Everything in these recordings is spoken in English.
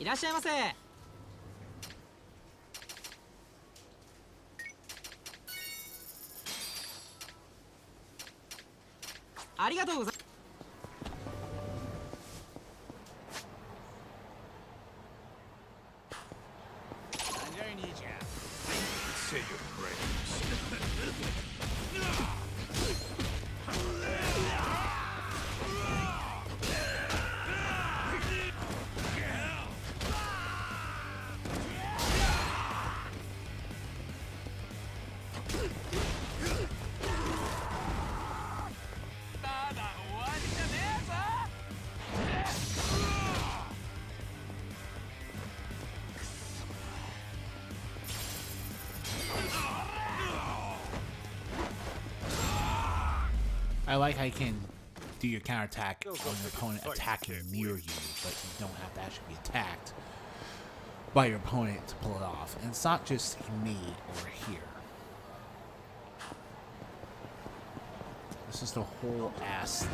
らっしゃいませ。ありがとうございます。Say your prayers. ただ終わりじゃねえぞ。 I like how you can do your counterattack on your opponent attacking near you, but you don't have to actually be attacked by your opponent to pull it off. And it's not just me or here. This is the whole ass thing.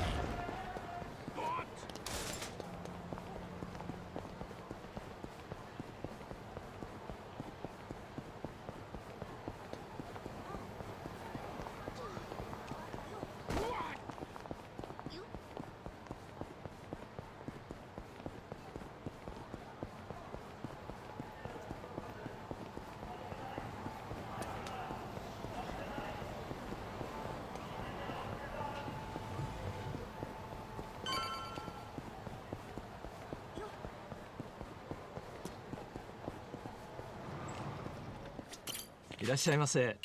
「いらっしゃいませ。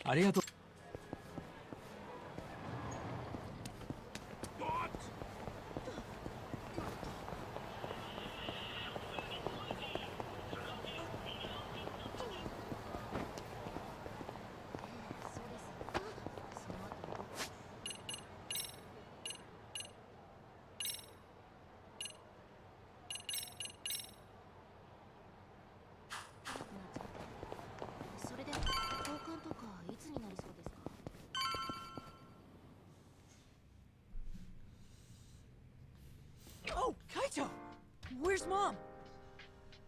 ありがとう。それで交換とかいつになりそうですか？ Oh, Kaito! Where's Mom?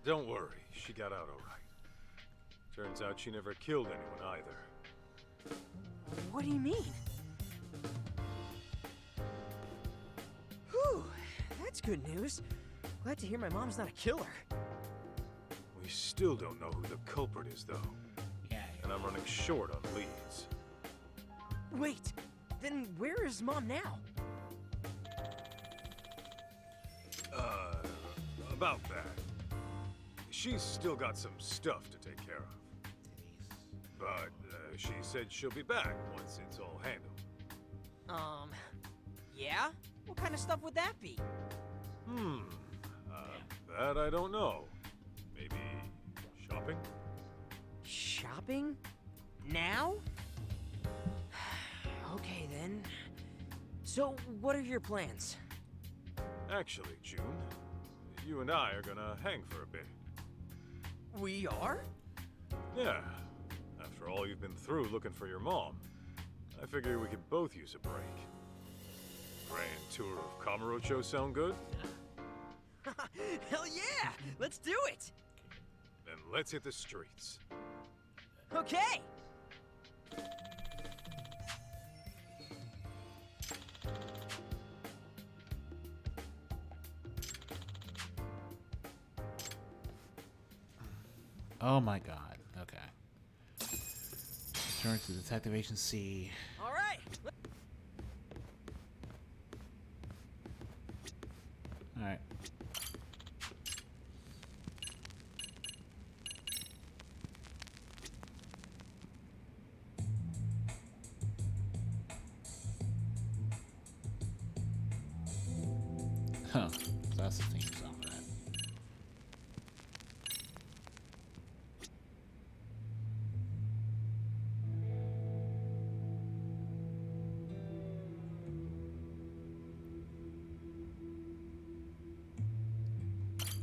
Don't worry, she got out all right. Turns out she never killed anyone either. What do you mean? Whew, that's good news. Glad to hear my mom's not a killer. We still don't know who the culprit is, though. Yeah. And I'm running short on leads. Wait, then where is Mom now? About that. She's still got some stuff to take care of. But she said she'll be back once it's all handled. Yeah? What kind of stuff would that be? That I don't know. Maybe shopping? Shopping? Now? Okay then. So, what are your plans? Actually, June, you and I are gonna hang for a bit. We are? Yeah. After all you've been through looking for your mom, I figure we could both use a break. Grand tour of Kamurocho sound good? Hell yeah! Let's do it! Then let's hit the streets. Okay! Oh my god. Okay. Return to Detective Agency. All right. Alright. Huh. So that's the theme song for that.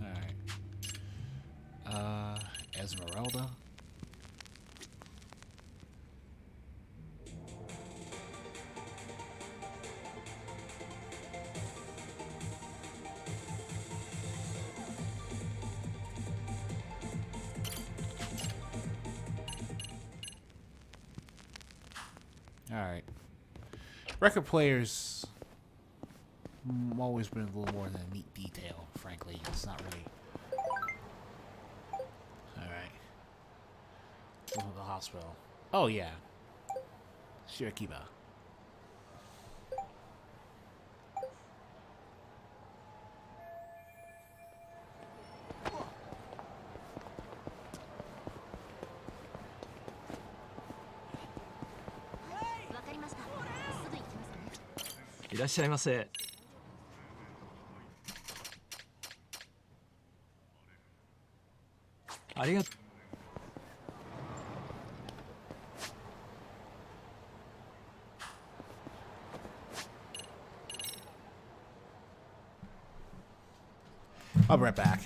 Alright. Esmeralda. Alright. Record players always been a little more than a neat detail, frankly. It's not really. Alright. Go to the hospital. Oh, yeah. Shirakiba. Hey! いらっしゃいませ。ありがとう。I'll be right back.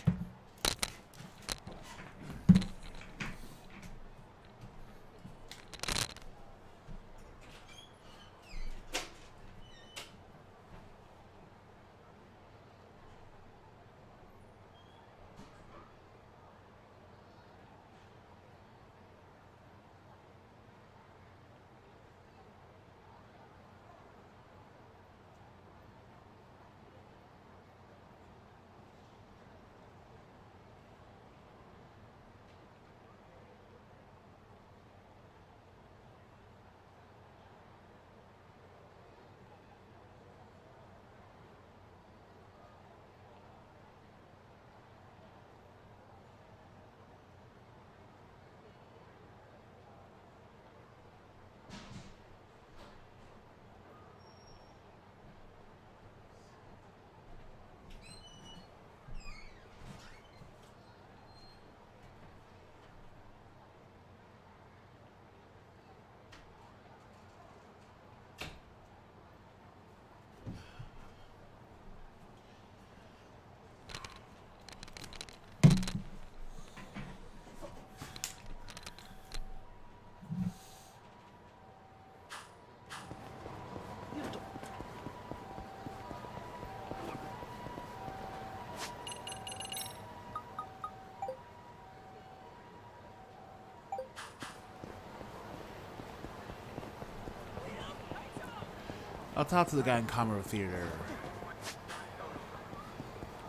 I'll talk to the guy in Comro Theater.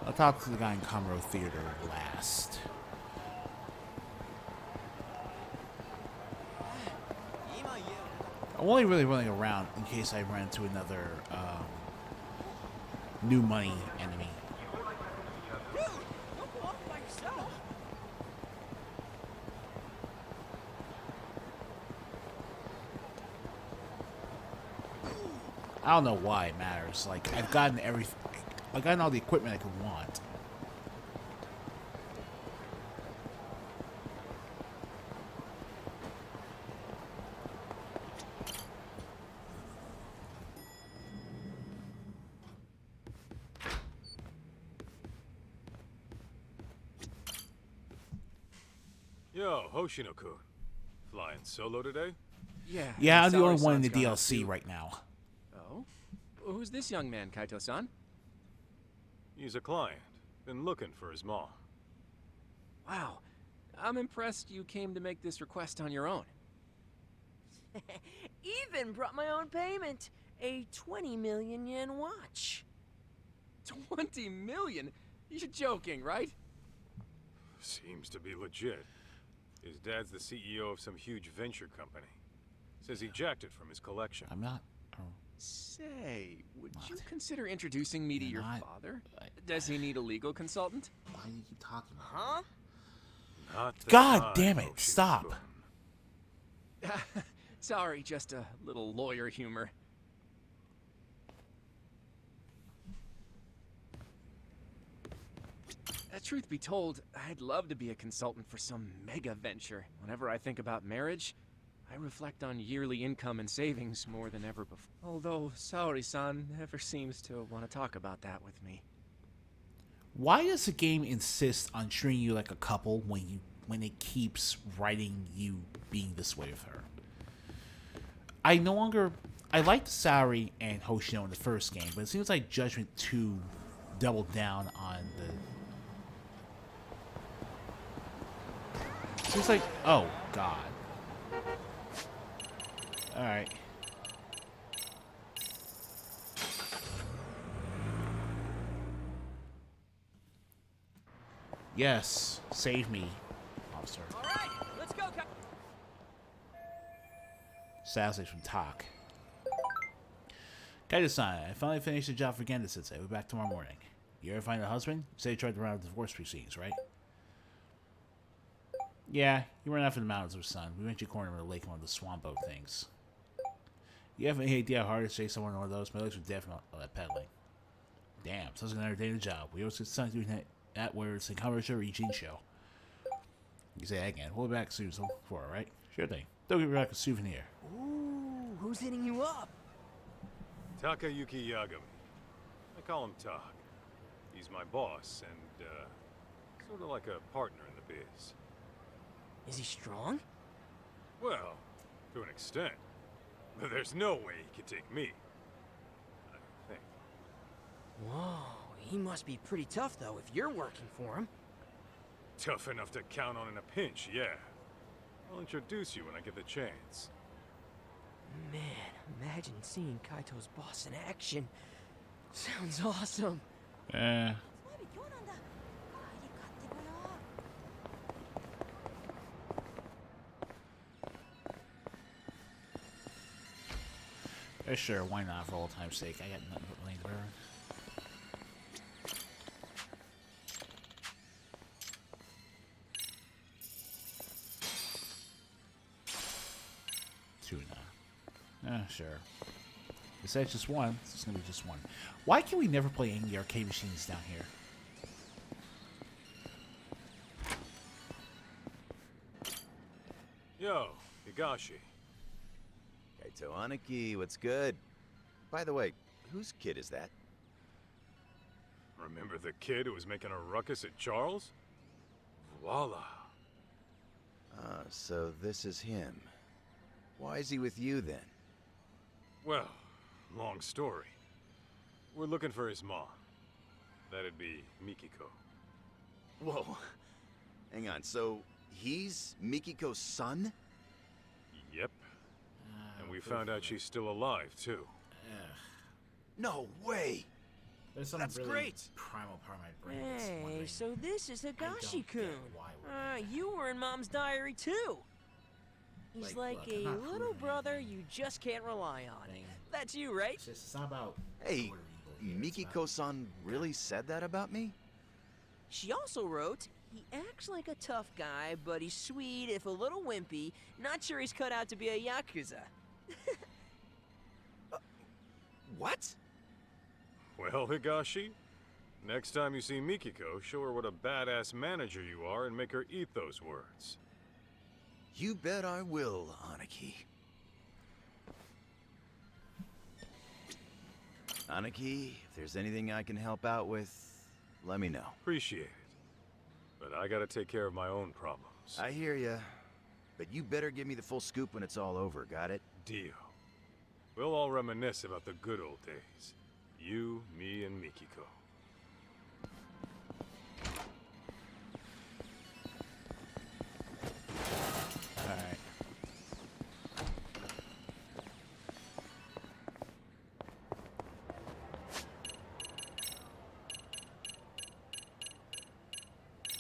I'll talk to the guy in Comro Theater last. I'm only really running around in case I run into another new money enemy. Dude, don't go off by yourself. I don't know why it matters. Like, I've gotten all the equipment I could want. Yo, Hoshino-kun. Flying solo today? Yeah, I'm the only Saori-san's one in the gone out DLC too. right now. Oh? Who's this young man, Kaito-san? He's a client. Been looking for his mom. Wow. I'm impressed you came to make this request on your own. Even brought my own payment. A 20 million yen watch. 20 million? You're joking, right? Seems to be legit. His dad's the CEO of some huge venture company. Says he jacked it from his collection. I'm not. Oh, Say, would you What? consider introducing me to You're your not- father? Does he need a legal consultant? why do you keep talking? Huh? Not the God time, damn it, Hoshino-kun. stop. Sorry, just a little lawyer humor. Truth be told, I'd love to be a consultant for some mega venture. Whenever I think about marriage, I reflect on yearly income and savings more than ever before. Although Saori-san never seems to want to talk about that with me. Why does the game insist on treating you like a couple when it keeps writing you being this way with her? I liked Saori and Hoshino in the first game, but it seems like Judgment 2 doubled down on the. Seems like, oh god. All right. Yes, save me, officer. All right, let's go. Sassy from Tak. Kaito-san, I finally finished the job for Genda-sensei. We'll be back tomorrow morning. You ever find a husband? You say you tried to run out of divorce proceedings, right? Yeah, he ran off in the mountains with his son. We went to corner him in the lake on one of the swan boat things. You have any idea how hard it is to chase someone on one of those? My legs were deaf from all that pedaling. Damn, sounds like another day of the job. We always get something doing that where it's a commercial or Eugene show. You say that again. We'll be back soon, so for it, right? Sure thing. Don't give me back a souvenir. Ooh, who's hitting you up? Takayuki Yagami. I call him Tak. He's my boss and, sort of like a partner in the biz. Is he strong? Well, to an extent. But there's no way he could take me. I think. Whoa, he must be pretty tough though if you're working for him. Tough enough to count on in a pinch, yeah. I'll introduce you when I get the chance. Man, imagine seeing Kaito's boss in action. Sounds awesome. Sure, why not for old time's sake? I got nothing but lanes burn. Tuna. Sure. Besides just one, it's gonna be just one. Why can we never play any of the arcade machines down here? Yo, Higashi. Kaito Aniki, what's good? By the way, whose kid is that? Remember the kid who was making a ruckus at Charles? Voila. Ah, so this is him. Why is he with you then? Well, long story. We're looking for his mom. That'd be Mikiko. Whoa. Hang on, so he's Mikiko's son? Yep. And we found out she's still alive, too. No way! That's great! Primal part of my brain. that's Hey, wondering, so this is I don't Higashi-kun. get why we're You were in Mom's diary too. He's like look, I'm a not little proving brother anything. you just can't rely on. Thing. That's you, right? It's not about Hey, good or evil here, it's about- Mikiko-san really said that about me? She also wrote, he acts like a tough guy, but he's sweet if a little wimpy. Not sure he's cut out to be a Yakuza. What? Well, Higashi, next time you see Mikiko, show her what a badass manager you are and make her eat those words. You bet I will, Aniki. Aniki, if there's anything I can help out with, let me know. Appreciate it. But I gotta take care of my own problems. I hear ya. But you better give me the full scoop when it's all over, got it? Deal. We'll all reminisce about the good old days. You, me, and Mikiko. Alright.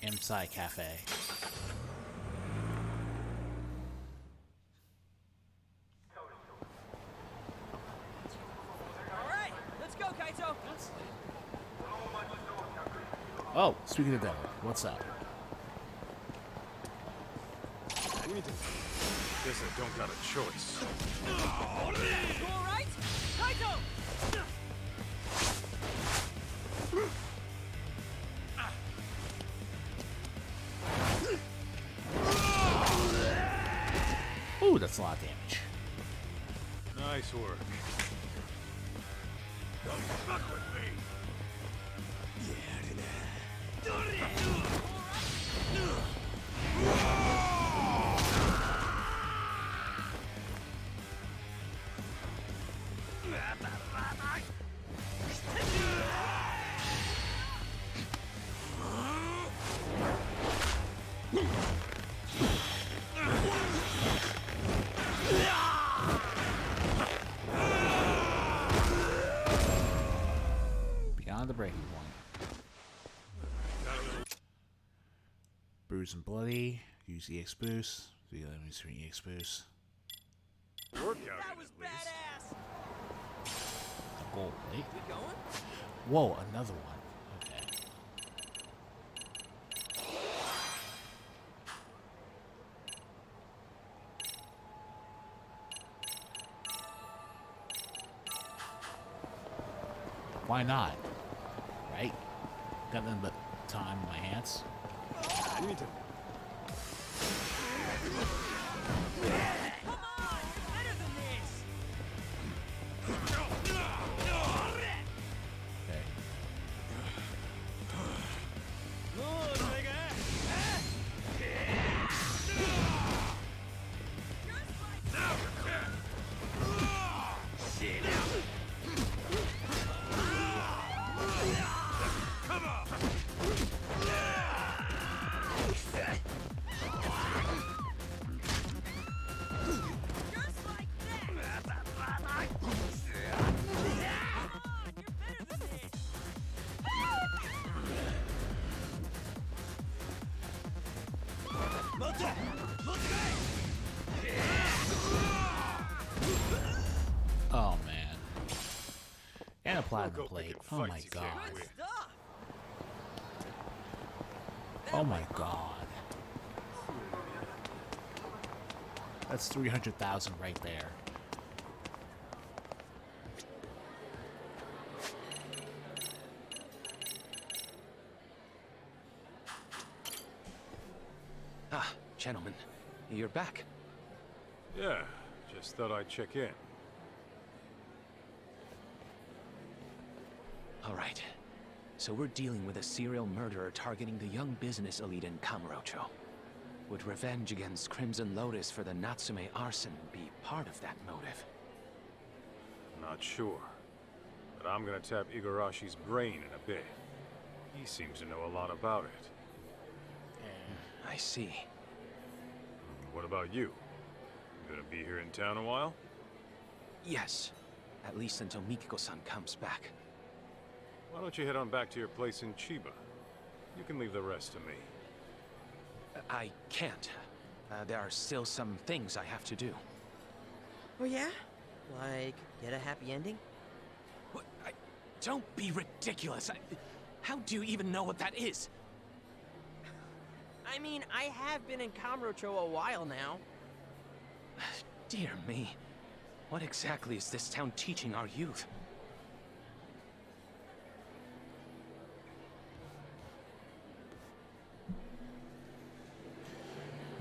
Inside Cafe. All right, let's go, Kaito. Oh, speaking of devil, what's up? Guess I don't got a choice. You all right? Kaito! Ooh, that's a lot of damage. Nice work. Don't fuck with me! Beyond the breaking point. bruised and bloody. Use EX boost. The enemies for EX boost. Workout That in was at least. badass! Gold plate. We going? Whoa, another one. Okay. Why not? Right? Got nothing but time in my hands. You need to. Come on! You're better than this! Okay. Just like that! Come on! You're better than this! Oh man. And a platinum Look, plate. open Oh your my fights, you god. can't Good win. stuff! Oh my god. That's 300,000 right there. Ah, gentlemen, you're back. Yeah, just thought I'd check in. All right. So we're dealing with a serial murderer targeting the young business elite in Kamurocho. Would revenge against Crimson Lotus for the Natsume arson be part of that motive? Not sure. But I'm gonna tap Igarashi's brain in a bit. He seems to know a lot about it. I see. What about you? You gonna be here in town a while? Yes. At least until Mikiko-san comes back. Why don't you head on back to your place in Chiba? You can leave the rest to me. I can't. There are still some things I have to do. Oh yeah? Like, get a happy ending? What? Don't be ridiculous. How do you even know what that is? I mean, I have been in Kamurocho a while now. Dear me. What exactly is this town teaching our youth?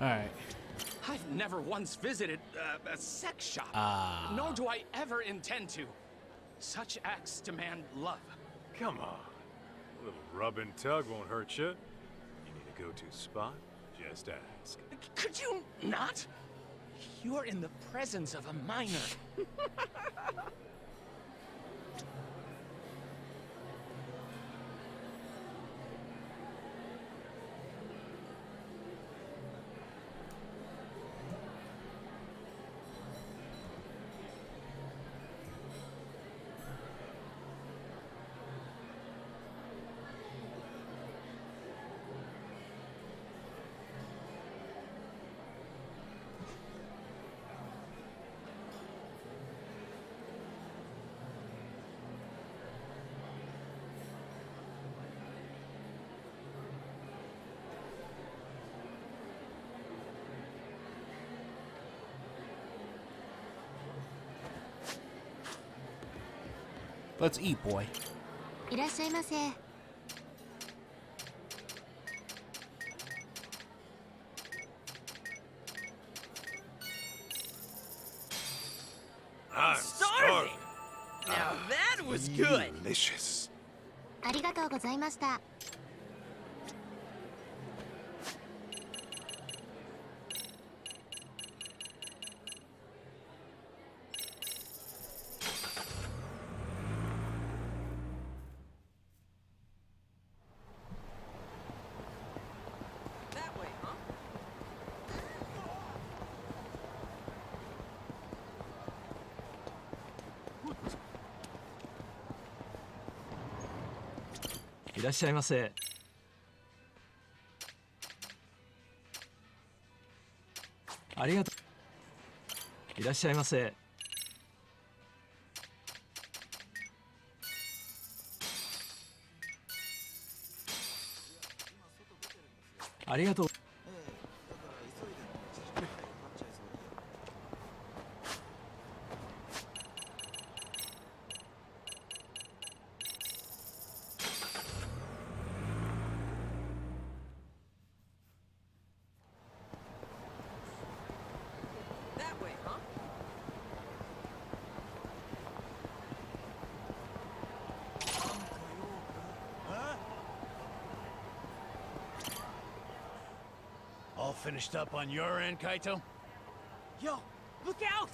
Alright. I've never once visited a sex shop. Nor do I ever intend to. Such acts demand love. Come on. A little rub and tug won't hurt you. You need a go-to spot? Just ask. Could you not? You're in the presence of a minor. Let's eat, boy. いらっしゃいませ。 I'm Starving! Now that was good! Delicious. ありがとうございました。 That way, huh? ありがとう。いらっしゃいませ。ありがとう。That way, huh? All finished up on your end, Kaito? Yo, look out!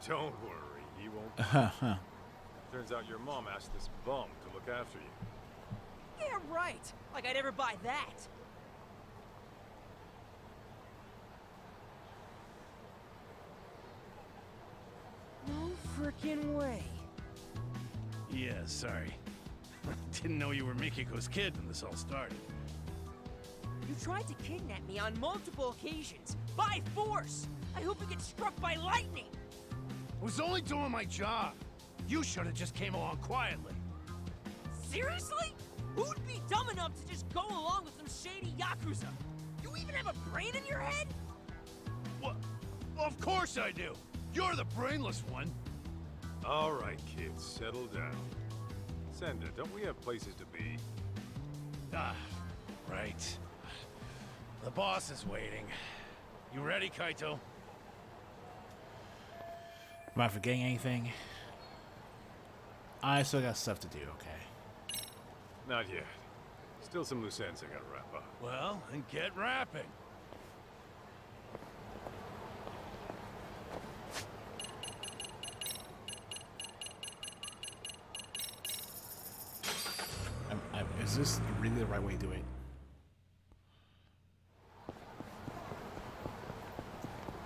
Don't worry, he won't. Turns out your mom asked this bum to look after you. Yeah, right. Like I'd ever buy that. No frickin' way. Yeah, sorry. Didn't know you were Mikiko's kid when this all started. You tried to kidnap me on multiple occasions. By force! I hope you get struck by lightning! I was only doing my job. You should have just came along quietly. Seriously? Who'd be dumb enough to just go along with some shady Yakuza? You even have a brain in your head? What? Of course I do. You're the brainless one. All right, kids, settle down. Senda, don't we have places to be? Ah, right. The boss is waiting. You ready, Kaito? Am I forgetting anything? I still got stuff to do, okay. Not yet. Still some loose ends I gotta wrap up. Well, then get rapping. Is this really the right way to do it?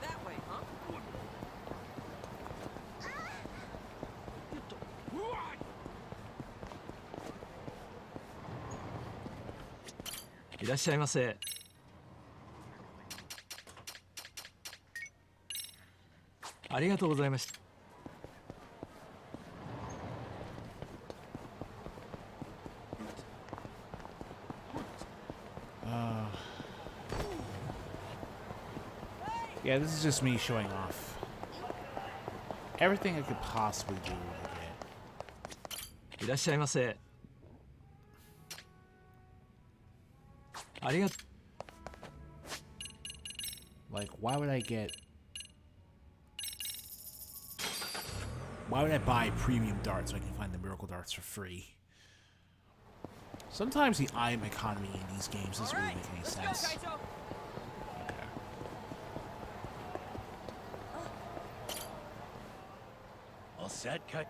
That way, huh? I いらっしゃいませ。ありがとうございました。Yeah, this is just me showing off everything I could possibly do with it. いらっしゃいませ。ありがとう。 Like, why would I buy premium darts so I can find the miracle darts for free? Sometimes the item economy in these games doesn't really make any Let's sense. go, Kaito. All set, Cut?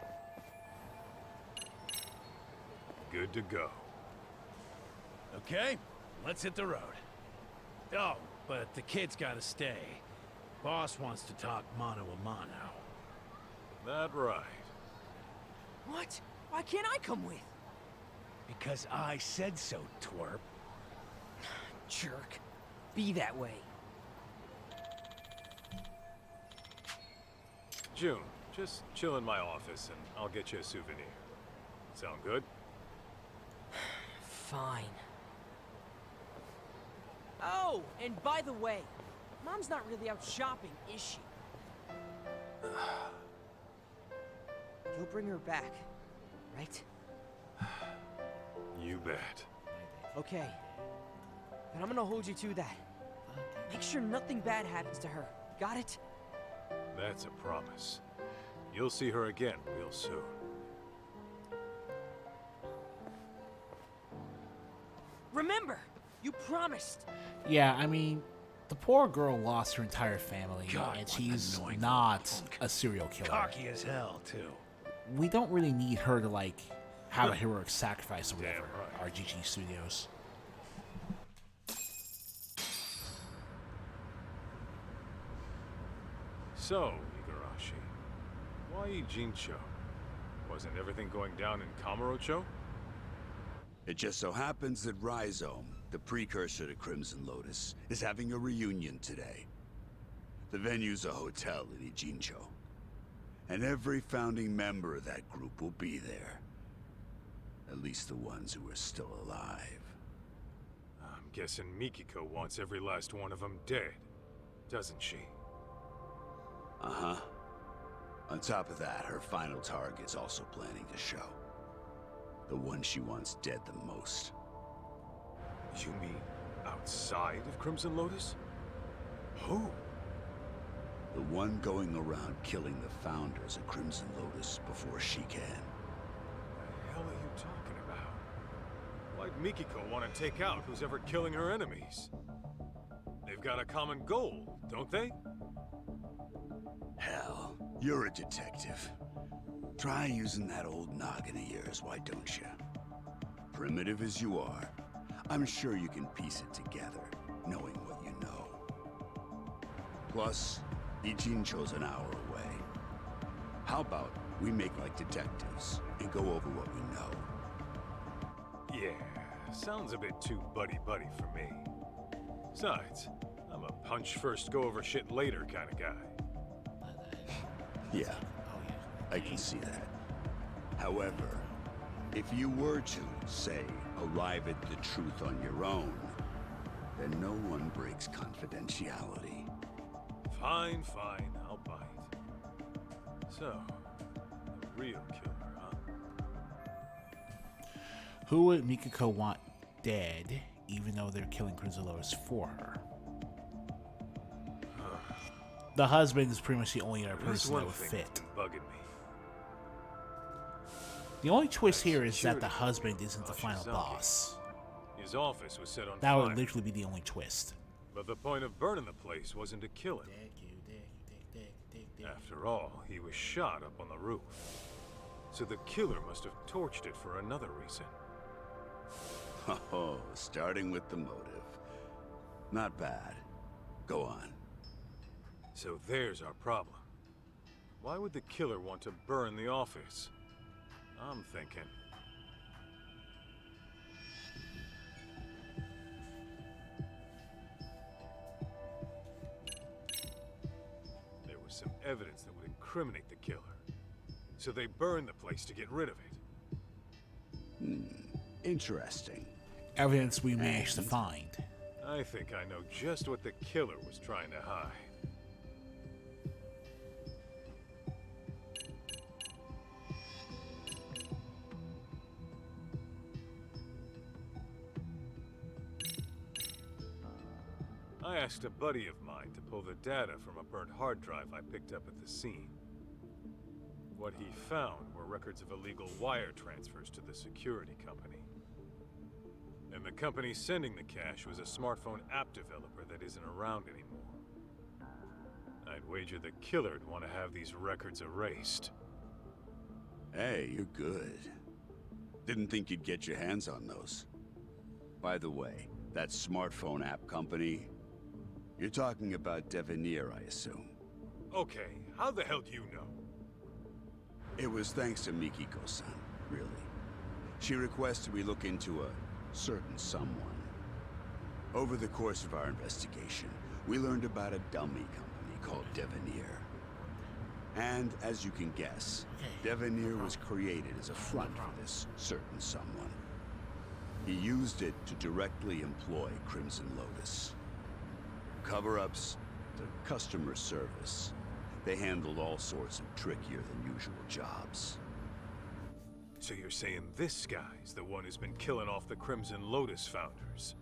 Good to go. Okay, let's hit the road. Oh, but the kid's gotta stay. Boss wants to talk mano a mano. That right. What? Why can't I come with? Because I said so, twerp. Jerk. Be that way. June, just chill in my office and I'll get you a souvenir. Sound good? Fine. Oh, and by the way, Mom's not really out shopping, is she? You'll bring her back, right? You bet. Okay. But I'm gonna hold you to that. Make sure nothing bad happens to her. Got it? That's a promise. You'll see her again real soon. Remember, you promised. Yeah, I mean, the poor girl lost her entire family, God, and what an she's annoying not punk. a serial killer. Cocky as hell, too. We don't really need her to, like, have a heroic sacrifice or whatever. Damn right. RGG Studios. So, Igarashi, why Jincho? Wasn't everything going down in Kamurocho? It just so happens that Rhizome, the precursor to Crimson Lotus, is having a reunion today. The venue's a hotel in Ijincho. And every founding member of that group will be there. At least the ones who are still alive. I'm guessing Mikiko wants every last one of them dead, doesn't she? Uh-huh. On top of that, her final target's also planning to show. The one she wants dead the most. You mean outside of Crimson Lotus? Who? The one going around killing the founders of Crimson Lotus before she can. The hell are you talking about? Why'd Mikiko want to take out who's ever killing her enemies? They've got a common goal, don't they? Hell, you're a detective. Try using that old noggin of yours, why don't you? Primitive as you are, I'm sure you can piece it together, knowing what you know. Plus, Ijincho's an hour away. How about we make like detectives and go over what we know? Yeah, sounds a bit too buddy-buddy for me. Besides, I'm a punch-first, go-over-shit-later kind of guy. Yeah, I can see that. However, if you were to, say, arrive at the truth on your own, then no one breaks confidentiality. Fine, fine, I'll bite. So, the real killer, huh? Who would Mikiko want dead, even though they're killing Crimson Lotus for her? The husband is pretty much the only other person that would fit. Bugging me. The only twist here is that the husband isn't the final boss. His office was set on That fire. would literally be the only twist. But the point of burning the place wasn't to kill him. After all, he was shot up on the roof. So the killer must have torched it for another reason. Oh, starting with the motive. Not bad. Go on. So there's our problem. Why would the killer want to burn the office? I'm thinking. There was some evidence that would incriminate the killer. So they burned the place to get rid of it. Interesting. Evidence we managed to find. I think I know just what the killer was trying to hide. I asked a buddy of mine to pull the data from a burnt hard drive I picked up at the scene. What he found were records of illegal wire transfers to the security company. And the company sending the cash was a smartphone app developer that isn't around anymore. I'd wager the killer'd want to have these records erased. Hey, you're good. Didn't think you'd get your hands on those. By the way, that smartphone app company, you're talking about Devenir, I assume. Okay, how the hell do you know? It was thanks to Mikiko-san, really. She requested we look into a certain someone. Over the course of our investigation, we learned about a dummy company called Devenir. And as you can guess, Devenir was created as a front for this certain someone. He used it to directly employ Crimson Lotus. Cover-ups to customer service. They handled all sorts of trickier than usual jobs. So you're saying this guy's the one who's been killing off the Crimson Lotus founders?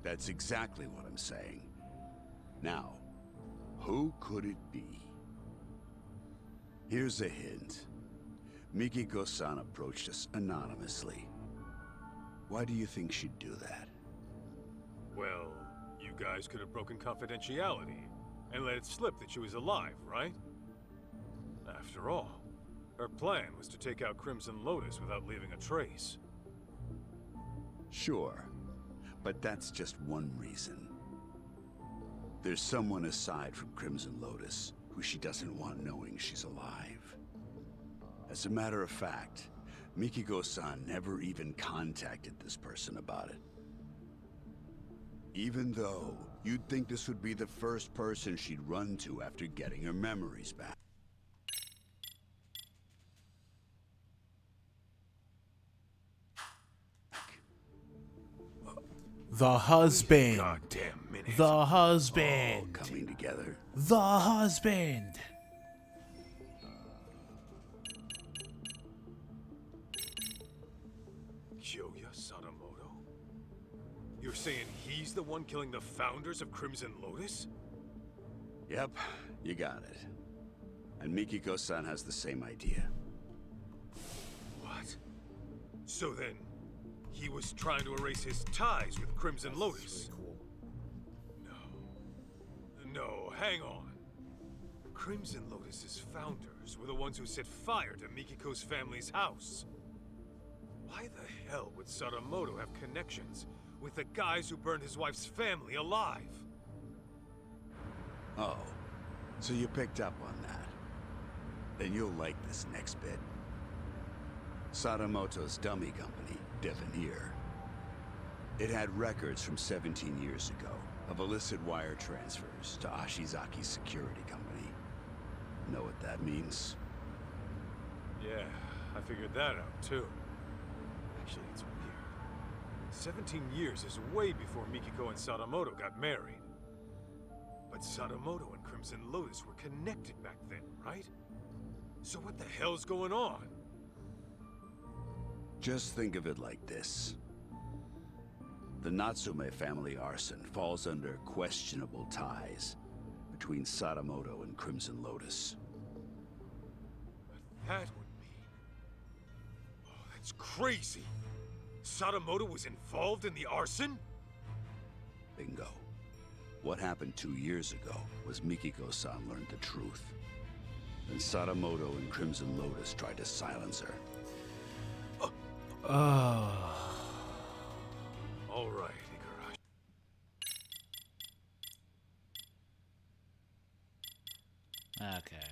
That's exactly what I'm saying. Now, who could it be? Here's a hint. Mikiko-san approached us anonymously. Why do you think she'd do that? Well, you guys could have broken confidentiality and let it slip that she was alive, right? After all, her plan was to take out Crimson Lotus without leaving a trace. Sure, but that's just one reason. There's someone aside from Crimson Lotus who she doesn't want knowing she's alive. As a matter of fact, Mikiko-san never even contacted this person about it. Even though you'd think this would be the first person she'd run to after getting her memories back. The husband. Goddamn minute. The husband. Coming together. The husband. Kyoya Sadamoto? You're saying he's the one killing the founders of Crimson Lotus? Yep, you got it. And Mikiko-san has the same idea. What? So then, he was trying to erase his ties with Crimson Lotus? No, hang on. Crimson Lotus's founders were the ones who set fire to Mikiko's family's house. Why the hell would Sadamoto have connections with the guys who burned his wife's family alive? Oh, so you picked up on that. Then you'll like this next bit. Sadamoto's dummy company, Devenir. It had records from 17 years ago of illicit wire transfers to Ashizaki's security company. Know what that means? Yeah, I figured that out too. Actually, it's weird. 17 years is way before Mikiko and Sadamoto got married. But Sadamoto and Crimson Lotus were connected back then, right? So what the hell's going on? Just think of it like this. The Natsume family arson falls under questionable ties between Sadamoto and Crimson Lotus. That would mean... Oh, that's crazy! Sadamoto was involved in the arson? Bingo. What happened 2 years ago was Mikiko-san learned the truth. Then Sadamoto and Crimson Lotus tried to silence her. All right, Igarashi. Okay.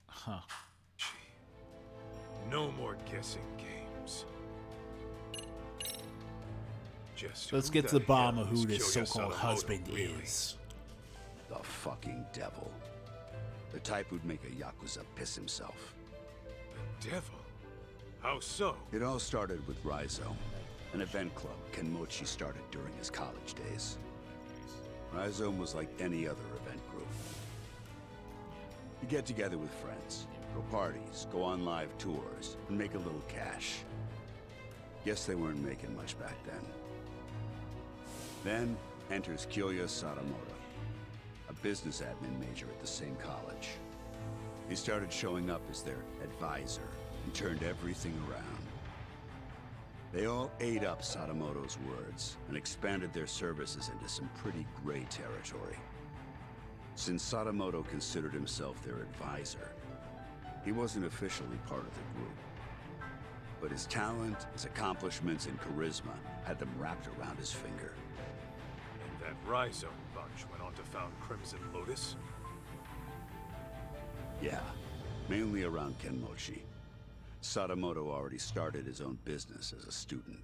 Huh. No more guessing games. Just Let's who get to the hell bottom of is who this Kyoya so-called Sadamoto, husband really? is. The fucking devil. The type who'd make a Yakuza piss himself. The devil? How so? It all started with Rhizome, an event club Kenmochi started during his college days. Rhizome was like any other event group. You get together with friends, go parties, go on live tours, and make a little cash. Guess they weren't making much back then. Then enters Kyoya Sadamoto, a business admin major at the same college. He started showing up as their advisor and turned everything around. They all ate up Sadamoto's words and expanded their services into some pretty gray territory. Since Sadamoto considered himself their advisor, he wasn't officially part of the group. But his talent, his accomplishments, and charisma had them wrapped around his finger. And that Rhizome bunch went on to found Crimson Lotus? Yeah, mainly around Kenmochi. Sadamoto already started his own business as a student.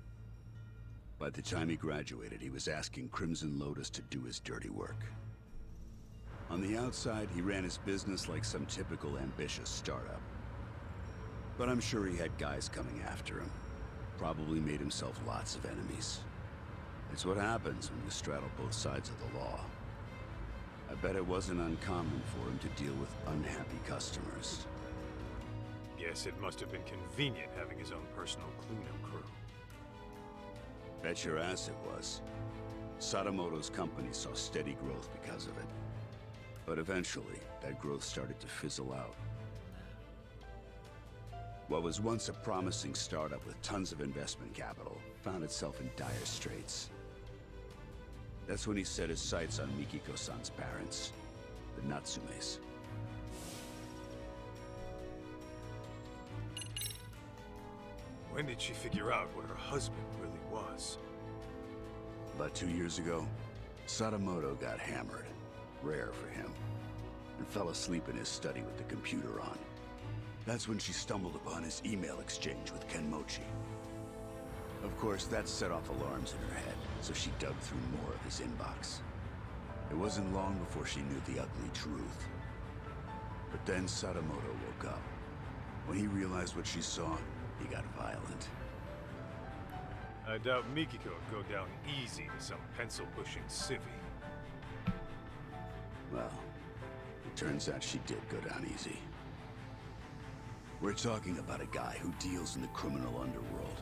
By the time he graduated, he was asking Crimson Lotus to do his dirty work. On the outside, he ran his business like some typical ambitious startup. But I'm sure he had guys coming after him. Probably made himself lots of enemies. It's what happens when you straddle both sides of the law. I bet it wasn't uncommon for him to deal with unhappy customers. Guess it must have been convenient having his own personal cleanup crew. Bet your ass it was. Sadamoto's company saw steady growth because of it. But eventually, that growth started to fizzle out. What was once a promising startup with tons of investment capital found itself in dire straits. That's when he set his sights on Mikiko-san's parents, the Natsumes. When did she figure out what her husband really was? About 2 years ago, Sadamoto got hammered, rare for him, and fell asleep in his study with the computer on. That's when she stumbled upon his email exchange with Kenmochi. Of course, that set off alarms in her head, so she dug through more of his inbox. It wasn't long before she knew the ugly truth. But then Sadamoto woke up. When he realized what she saw, he got violent. I doubt Mikiko would go down easy to some pencil-pushing civvy. Well, it turns out she did go down easy. We're talking about a guy who deals in the criminal underworld.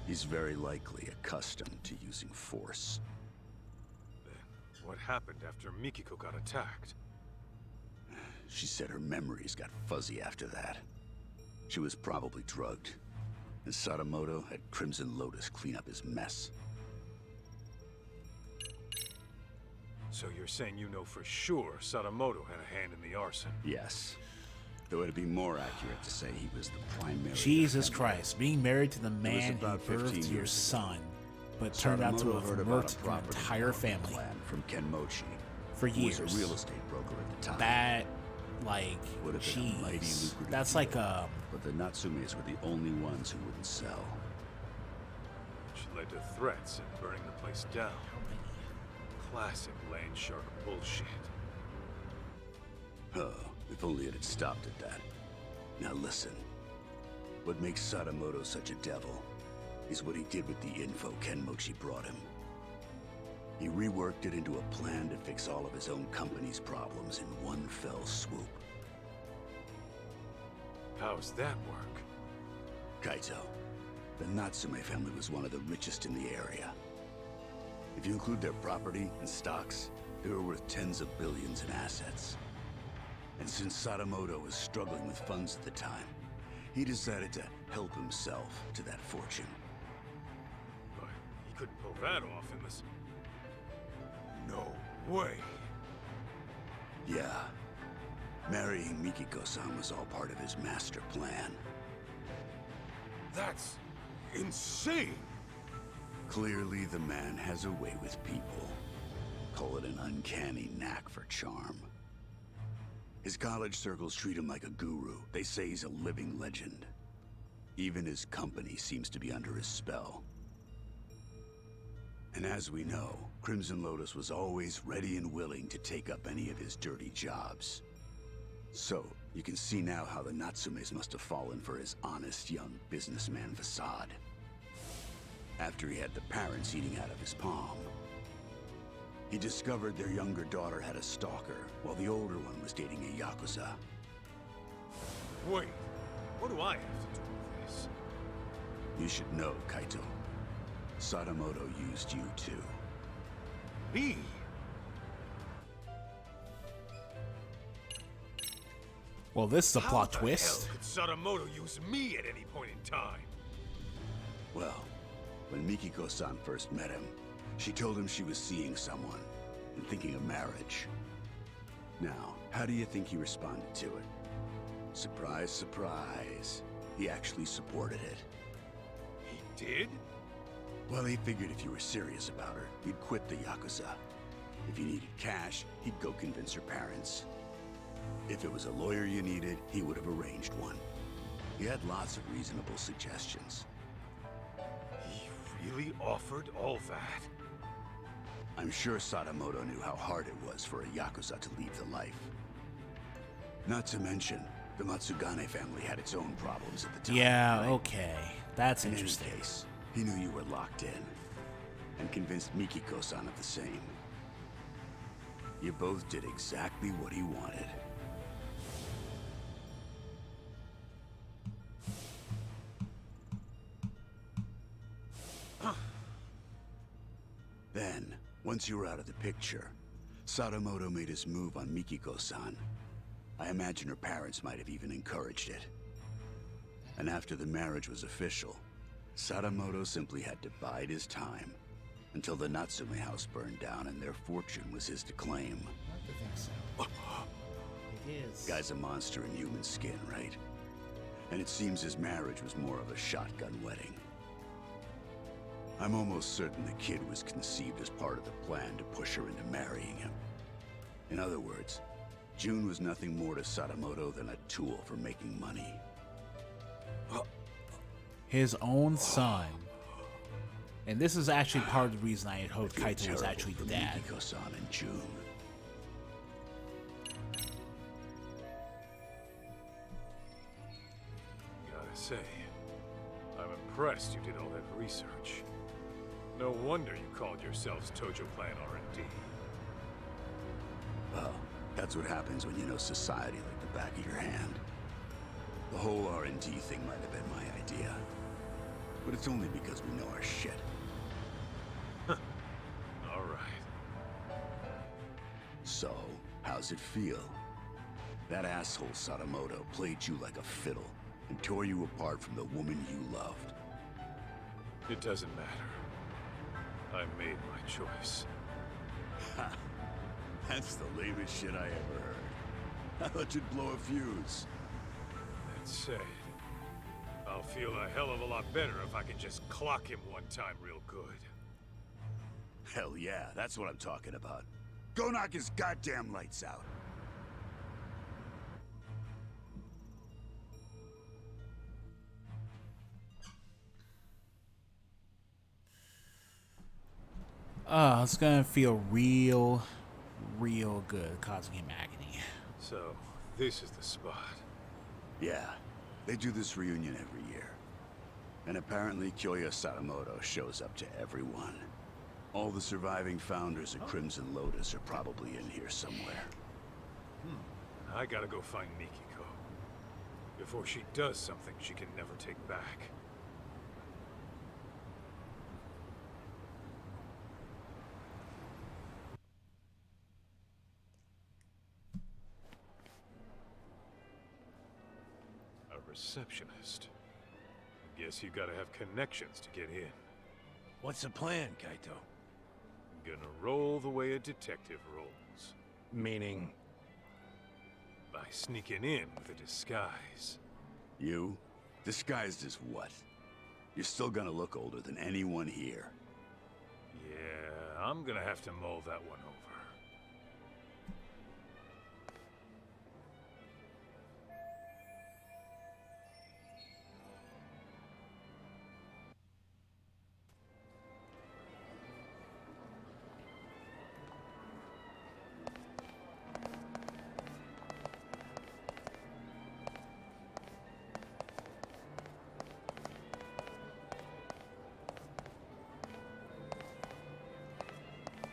He's very likely accustomed to using force. Then, what happened after Mikiko got attacked? She said her memories got fuzzy after that. She was probably drugged, and Sadamoto had Crimson Lotus clean up his mess. So you're saying you know for sure Sadamoto had a hand in the arson? Yes. Though it'd be more accurate to say he was the primary... Jesus offender. Christ, being married to the man who about 15 birthed your years son, but turned out to Sadamoto have heard about murdered a your property entire development family plan from Kenmochi, for who was years. a real estate broker at the time. That, like, Would have been a mighty jeez. lucrative That's deal, like a... But the Natsumes were the only ones who wouldn't sell. Which led to threats and burning the place down. Classic land shark bullshit. Oh, if only it had stopped at that. Now listen. What makes Sadamoto such a devil is what he did with the info Kenmochi brought him. He reworked it into a plan to fix all of his own company's problems in one fell swoop. How's that work? Kaito, the Natsume family was one of the richest in the area. If you include their property and stocks, they were worth tens of billions in assets. And since Sadamoto was struggling with funds at the time, he decided to help himself to that fortune. But he couldn't pull that off unless... No way! Yeah. Marrying Mikiko-san was all part of his master plan. That's... insane! Clearly, the man has a way with people. Call it an uncanny knack for charm. His college circles treat him like a guru. They say he's a living legend. Even his company seems to be under his spell. And as we know, Crimson Lotus was always ready and willing to take up any of his dirty jobs. So, you can see now how the Natsumes must have fallen for his honest young businessman facade. After he had the parents eating out of his palm. He discovered their younger daughter had a stalker, while the older one was dating a Yakuza. Wait, what do I have to do with this? You should know, Kaito. Sadamoto used you too. Me? Well, this is a How plot the twist. hell could Sadamoto use me at any point in time? Well, when Mikiko-san first met him, she told him she was seeing someone and thinking of marriage. Now, how do you think he responded to it? Surprise, surprise. He actually supported it. He did? Well, he figured if you were serious about her, you'd quit the Yakuza. If you needed cash, he'd go convince her parents. If it was a lawyer you needed, he would have arranged one. He had lots of reasonable suggestions. He really offered all that? I'm sure Sadamoto knew how hard it was for a Yakuza to leave the life. Not to mention, the Matsugane family had its own problems at the time. Yeah, right? okay. That's In any interesting. case, he knew you were locked in, and convinced Mikiko-san of the same. You both did exactly what he wanted. Then, once you were out of the picture, Sadamoto made his move on Mikiko-san. I imagine her parents might have even encouraged it. And after the marriage was official, Sadamoto simply had to bide his time until the Natsume house burned down and their fortune was his to claim. I think so. It is. Guy's a monster in human skin, right? And it seems his marriage was more of a shotgun wedding. I'm almost certain the kid was conceived as part of the plan to push her into marrying him. In other words, June was nothing more to Sadamoto than a tool for making money. His own son. And this is actually part of the reason I had hoped Kaito was actually the dad. Mikiko-san and June. Gotta say, I'm impressed you did all that research. No wonder you called yourselves Tojo Clan R&D. Well, that's what happens when you know society like the back of your hand. The whole R&D thing might have been my idea. But it's only because we know our shit. All right. So, how's it feel? That asshole Sadamoto played you like a fiddle and tore you apart from the woman you loved. It doesn't matter. I made my choice. Ha! That's the lamest shit I ever heard. I thought you'd blow a fuse. That said, I'll feel a hell of a lot better if I can just clock him one time real good. Hell yeah, that's what I'm talking about. Go knock his goddamn lights out. It's gonna feel real good, causing him agony. So, this is the spot. Yeah, they do this reunion every year. And apparently Kyoya Sadamoto shows up to everyone. All the surviving founders of Crimson Lotus are probably in here somewhere. I gotta go find Mikiko. Before she does something she can never take back. A receptionist. Guess you gotta have connections to get in. What's the plan, Kaito? Gonna roll the way a detective rolls. Meaning? By sneaking in with a disguise. You? Disguised as what? You're still gonna look older than anyone here. Yeah, I'm gonna have to mull that one over.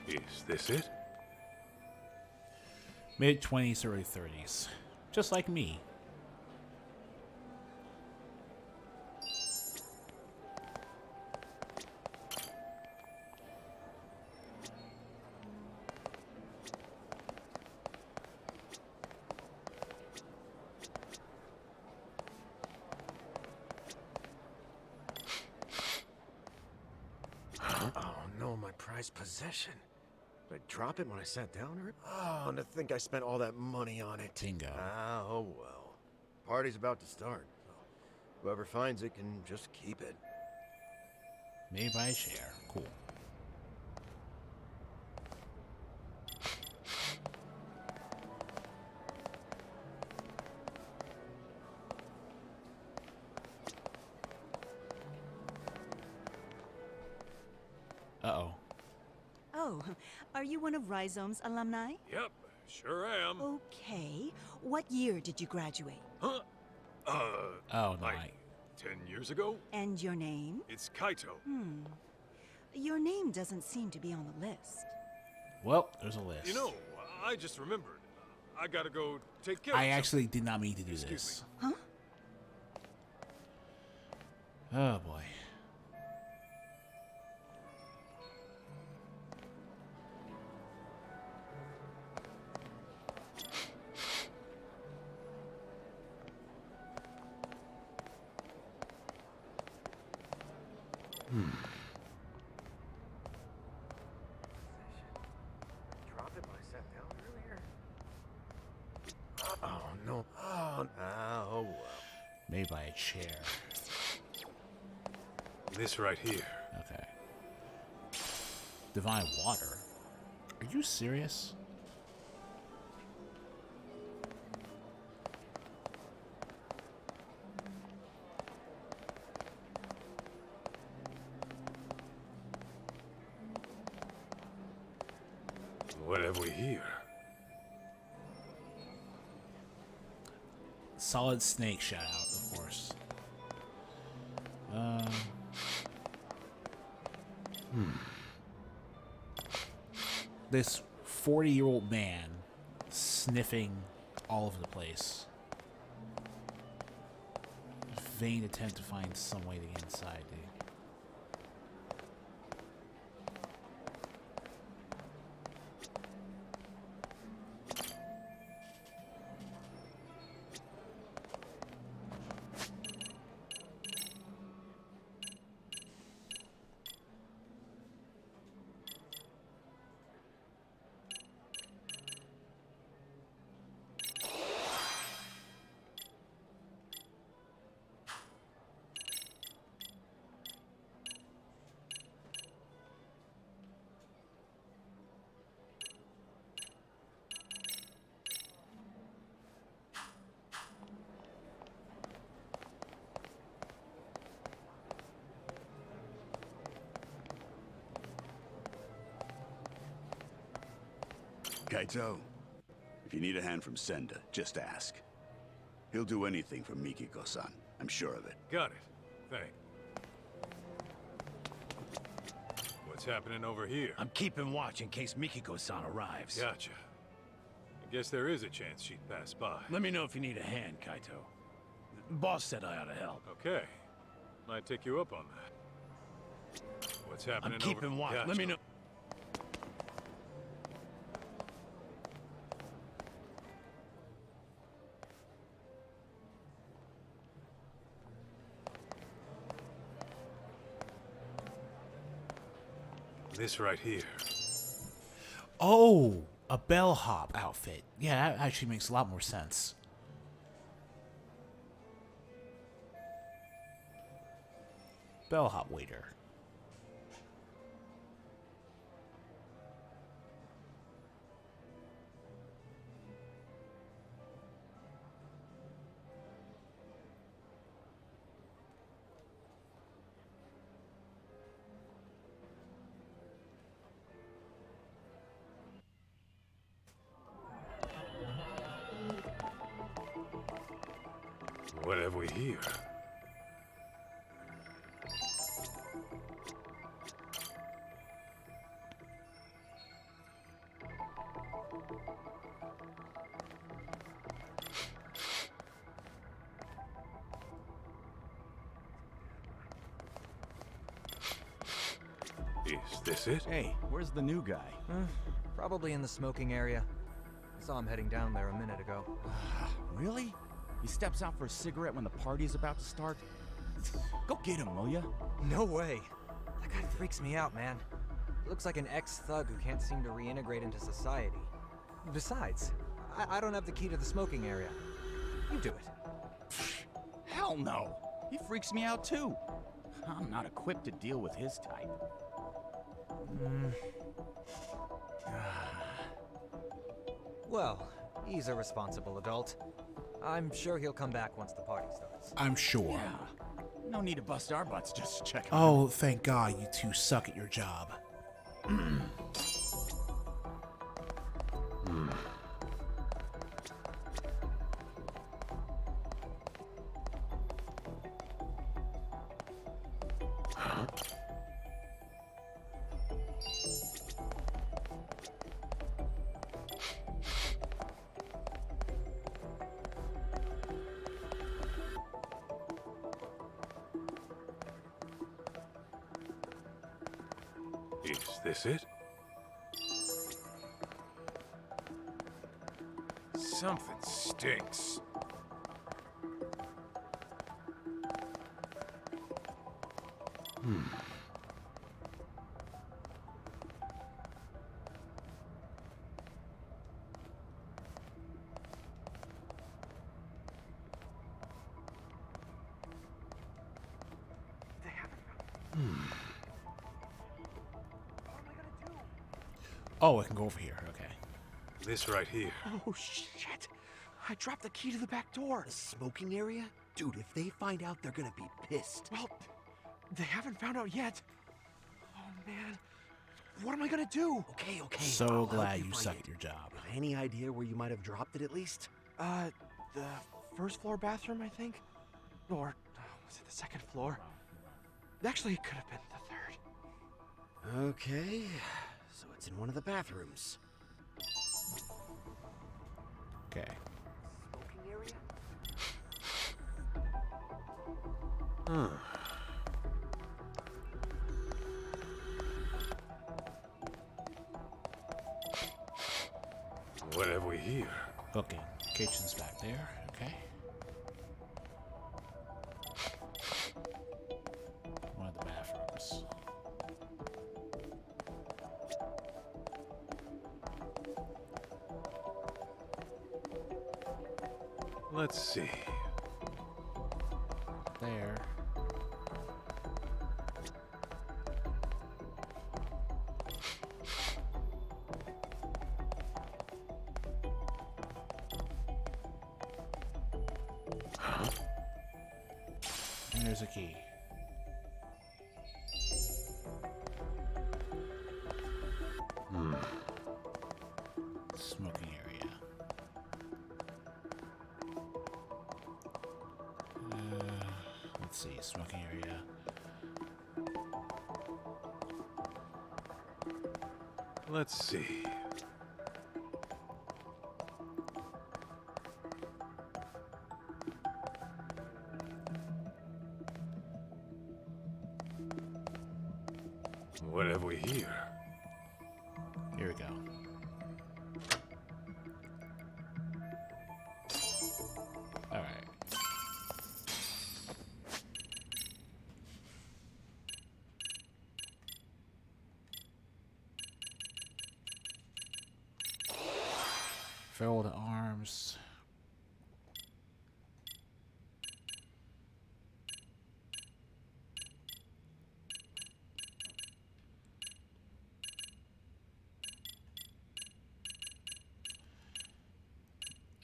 Is this it? Mid-20s, early 30s. Just like me. Oh no, my prized possession. Did I drop it when I sat down, or? Oh, and to think I spent all that money on it. Bingo. Ah, oh well. Party's about to start. So whoever finds it can just keep it. Maybe by a share. Cool. Uh-oh. Oh, are you one of Rhizome's alumni? Yep, sure am. Okay. What year did you graduate? Huh? Oh, no, like 10 years ago? And your name? It's Kaito. Your name doesn't seem to be on the list. Well, there's a list. You know, I just remembered. I gotta go take care of I something. actually did not mean to do Excuse this. Huh? Oh, boy. Drop it when I sat down earlier. Oh no. Oh, oh well. Maybe by a chair. This right here. Okay. Divine water? Are you serious? What have we here? Solid Snake shout out, of course. This 40-year-old man sniffing all over the place. Vain attempt to find some way to get inside, dude. Kaito, if you need a hand from Senda, just ask. He'll do anything for Mikiko-san. I'm sure of it. Got it. Thanks. What's happening over here? I'm keeping watch in case Mikiko-san arrives. Gotcha. I guess there is a chance she'd pass by. Let me know if you need a hand, Kaito. Boss said I ought to help. Okay. Might take you up on that. What's happening I'm keeping watch. Gotcha. Let me know. This right here. Oh, a bellhop outfit. Yeah, that actually makes a lot more sense. Bellhop waiter. What have we here? Is this it? Hey, where's the new guy? Probably in the smoking area. I saw him heading down there a minute ago. Really? He steps out for a cigarette when the party's about to start? Go get him, will ya? No way. That guy freaks me out, man. Looks like an ex-thug who can't seem to reintegrate into society. Besides, I don't have the key to the smoking area. You do it. Hell no! He freaks me out too. I'm not equipped to deal with his type. Well, he's a responsible adult. I'm sure he'll come back once the party starts. I'm sure. Yeah. No need to bust our butts just to check him Oh, thank God you two suck at your job. Is this it? Something stinks. Oh, I can go over here. Okay. This right here. Oh, shit. I dropped the key to the back door. The smoking area? Dude, if they find out, they're gonna be pissed. Well, they haven't found out yet. Oh, man. What am I gonna do? Okay. So I'll glad help you find suck it. at your job. Any idea where you might have dropped it at least? The first floor bathroom, I think? Or was it the second floor? Actually, it could have been the third. Okay, so it's in one of the bathrooms. Okay. Huh. What have we here? Okay. Kitchen's back there. Okay. One of the bathrooms. Let's see. There. And there's a key. Smoking area. Let's see, smoking area. Let's see. What have we here? Here we go. All right. Farewell to arms.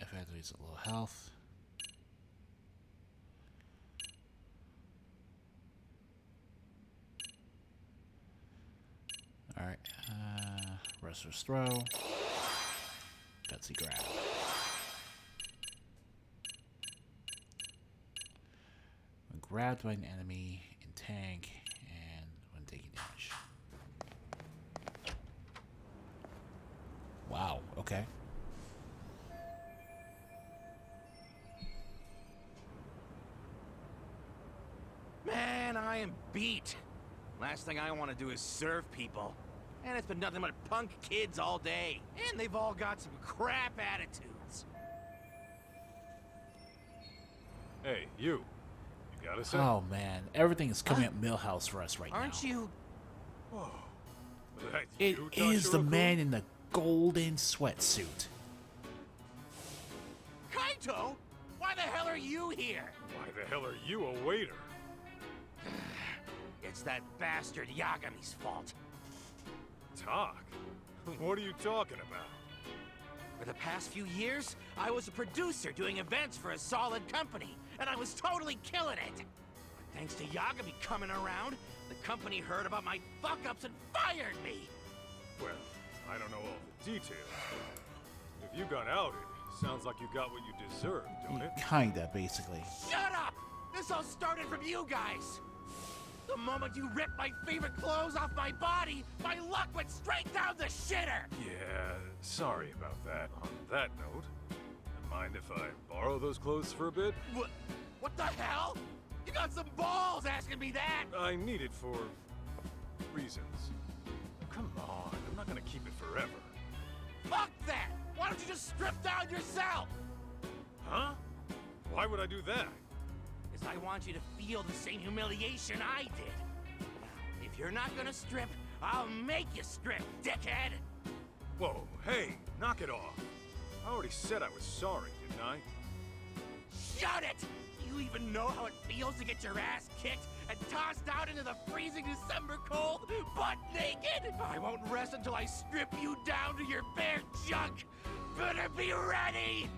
If I had to use a little health. All right. Wrestler's throw. Gutsy grab. When grabbed by an enemy in tank and when taking damage. Wow, okay. Man, I am beat. Last thing I want to do is serve people. And it's been nothing but punk kids all day. And they've all got some crap attitudes. Hey, you. You got a sec? Oh man, everything is coming up Millhouse for us right now. Aren't you? Whoa. That It you, is the Tashiro-kun? man in the golden sweatsuit. Kaito? Why the hell are you here? Why the hell are you a waiter? It's that bastard Yagami's fault. Talk? What are you talking about? For the past few years, I was a producer doing events for a solid company, and I was totally killing it. But thanks to Yagami coming around, the company heard about my fuck-ups and fired me. Well, I don't know all the details, but if you got outed, sounds like you got what you deserved, don't it? Kinda, basically. Shut up! This all started from you guys! The moment you ripped my favorite clothes off my body, my luck went straight down the shitter! Yeah, sorry about that. On that note, mind if I borrow those clothes for a bit? What the hell? You got some balls asking me that! I need it for reasons. Come on, I'm not gonna keep it forever. Fuck that! Why don't you just strip down yourself? Huh? Why would I do that? Because I want you to feel the same humiliation I did. Now, if you're not gonna strip, I'll make you strip, dickhead! Whoa, hey, knock it off. I already said I was sorry, didn't I? Shut it! Do you even know how it feels to get your ass kicked and tossed out into the freezing December cold, butt naked? I won't rest until I strip you down to your bare junk! Better be ready!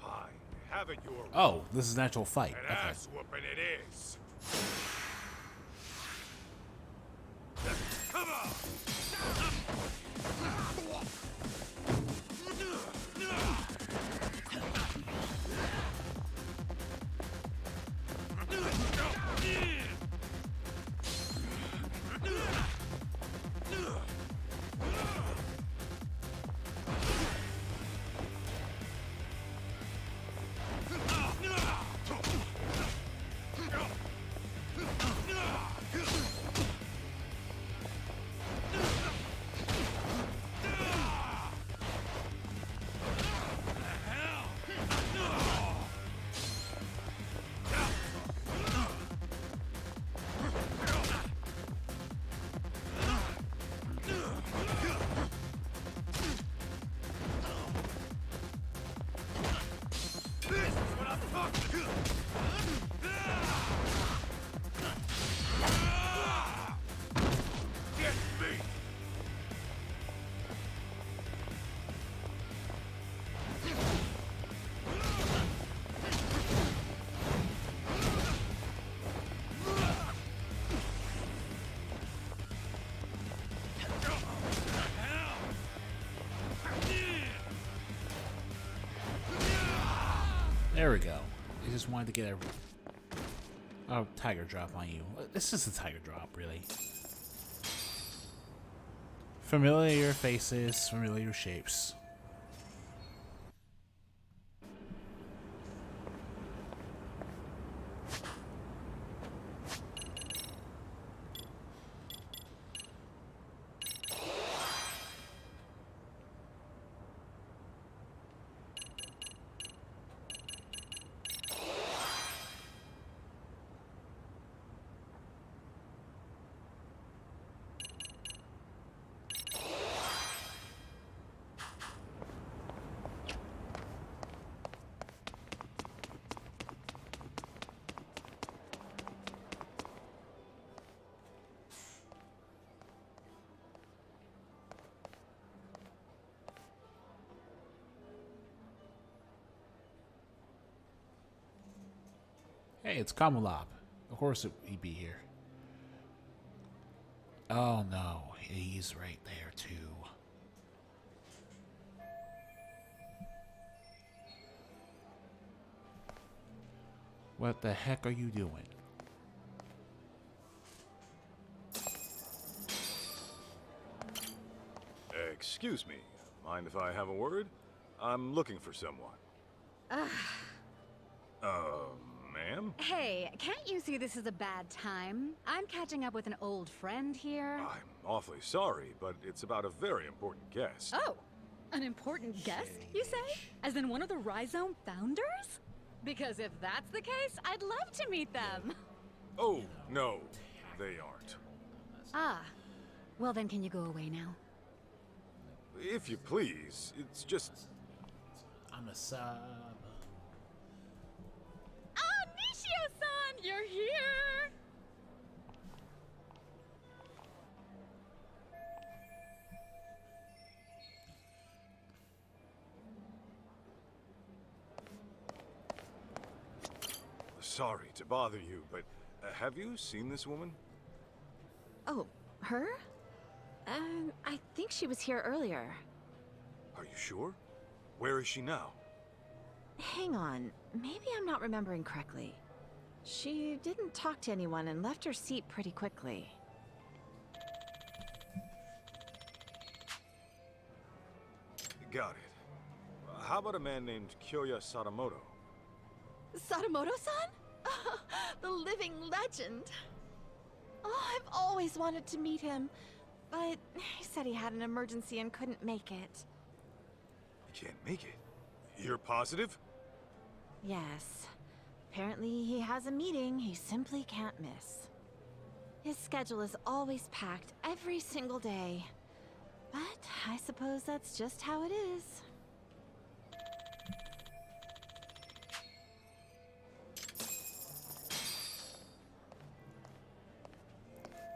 Fine, have it your way. Oh, this is an actual fight. An Okay. ass whooping it is. Come on! There we go. I just wanted to get a tiger drop on you. This is a tiger drop, really. Familiar faces, familiar shapes. Hey, it's Kamalab. Of course he'd be here. Oh no, he's right there too. What the heck are you doing? Excuse me. Mind if I have a word? I'm looking for someone. Ma'am? Hey, can't you see this is a bad time? I'm catching up with an old friend here. I'm awfully sorry, but it's about a very important guest. Oh, an important guest, you say? As in one of the Rhizome founders? Because if that's the case, I'd love to meet them. Oh, no, they aren't. Ah, well then can you go away now? If you please, it's just... I'm a sub. Oh, Nishio-san, you're here! Sorry to bother you, but have you seen this woman? Oh, her? I think she was here earlier. Are you sure? Where is she now? Hang on, maybe I'm not remembering correctly. She didn't talk to anyone and left her seat pretty quickly. Got it. How about a man named Kyoya Sadamoto? Sadamoto-san? The living legend. Oh, I've always wanted to meet him, but he said he had an emergency and couldn't make it. You can't make it. You're positive? Yes. Apparently he has a meeting he simply can't miss. His schedule is always packed every single day. But I suppose that's just how it is.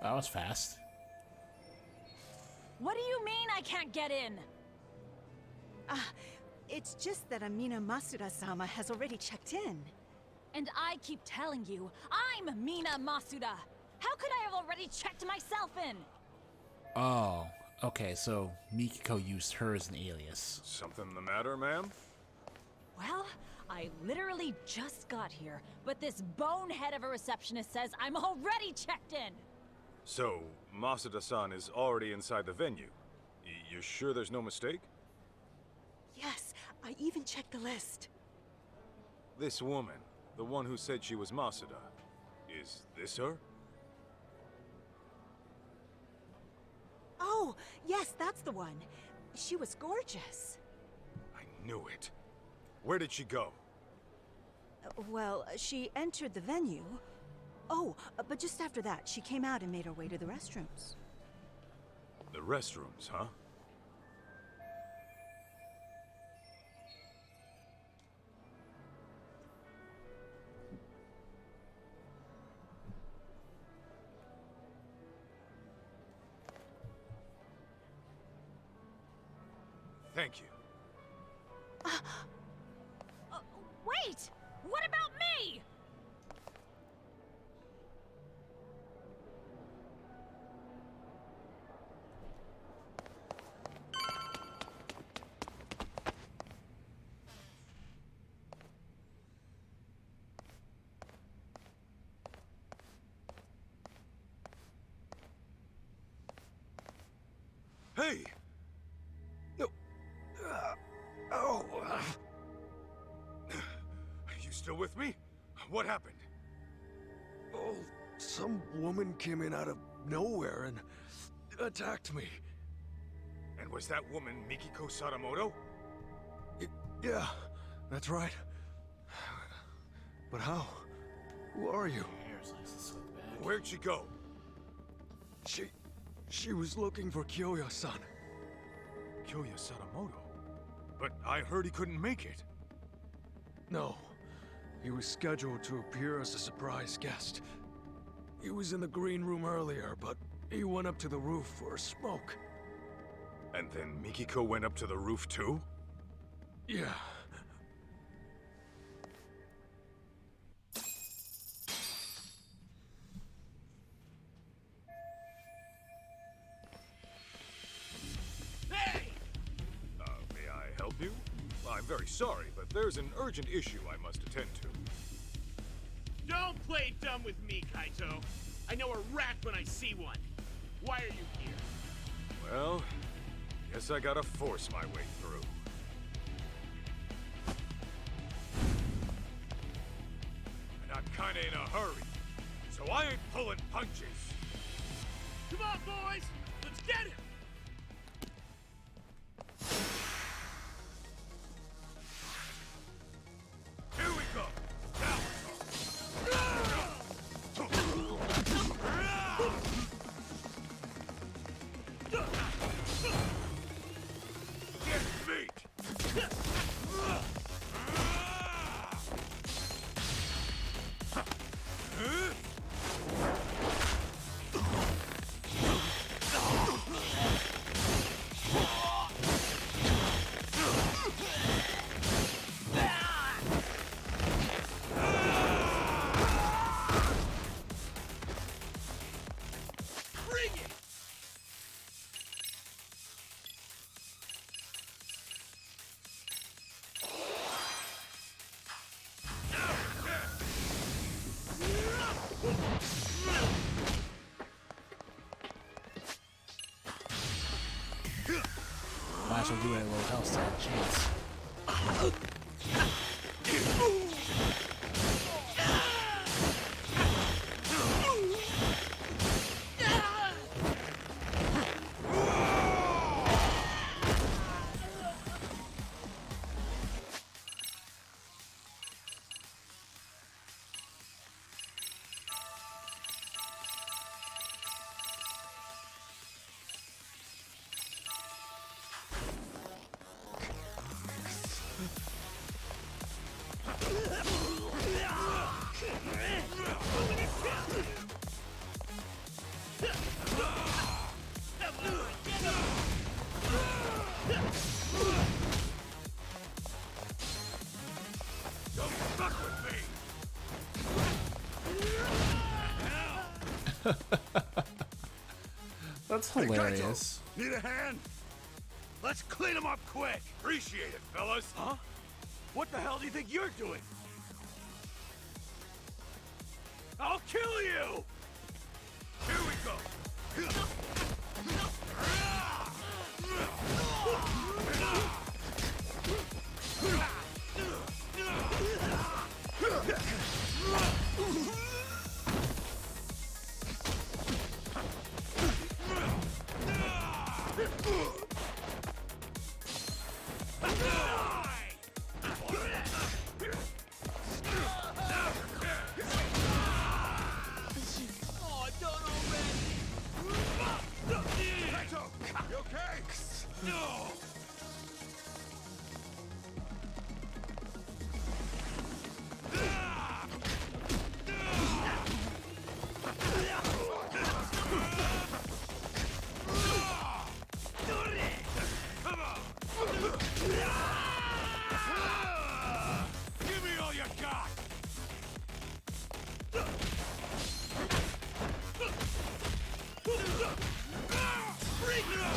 That was fast. What do you mean I can't get in? It's just that Amina Masuda-sama has already checked in. And I keep telling you, I'm Mina Masuda. How could I have already checked myself in? Oh, okay, so Mikiko used her as an alias. Something the matter, ma'am? Well, I literally just got here, but this bonehead of a receptionist says I'm already checked in. So, Masuda-san is already inside the venue. You sure there's no mistake? Yes, I even checked the list. This woman, the one who said she was Masuda, is this her? Oh, yes, that's the one. She was gorgeous. I knew it. Where did she go? Well, she entered the venue. Oh, but just after that, she came out and made her way to the restrooms. The restrooms, huh? Thank you. Wait! What about me? Hey! No. Oh. You still with me? What happened? Oh, some woman came in out of nowhere and attacked me. And was that woman Mikiko Sadamoto? Yeah, that's right. But how? Who are you? Where'd she go? She was looking for Kyoya-san. Kyoya Sadamoto? But I heard he couldn't make it. No. He was scheduled to appear as a surprise guest. He was in the green room earlier, but he went up to the roof for a smoke. And then Mikiko went up to the roof too? Yeah. May I help you? I'm very sorry, but there's an urgent issue I must attend to. Don't play dumb with me, Kaito. I know a rat when I see one. Why are you here? Well, guess I gotta force my way through. And I'm kinda in a hurry, so I ain't pulling punches. Come on, boys! Let's get him! Here we go! Get beat! Bring it! Might as well do it at low health stand chance. Don't fuck with me! That's Hey, hilarious. Kaito, need a hand? Let's clean him up quick! Appreciate it, fellas! Huh? What the hell do you think you're doing? I'll kill you! Here we go! Oh, don't already! Kaito! You okay? No! Come on! Give me all you got! Bring it on!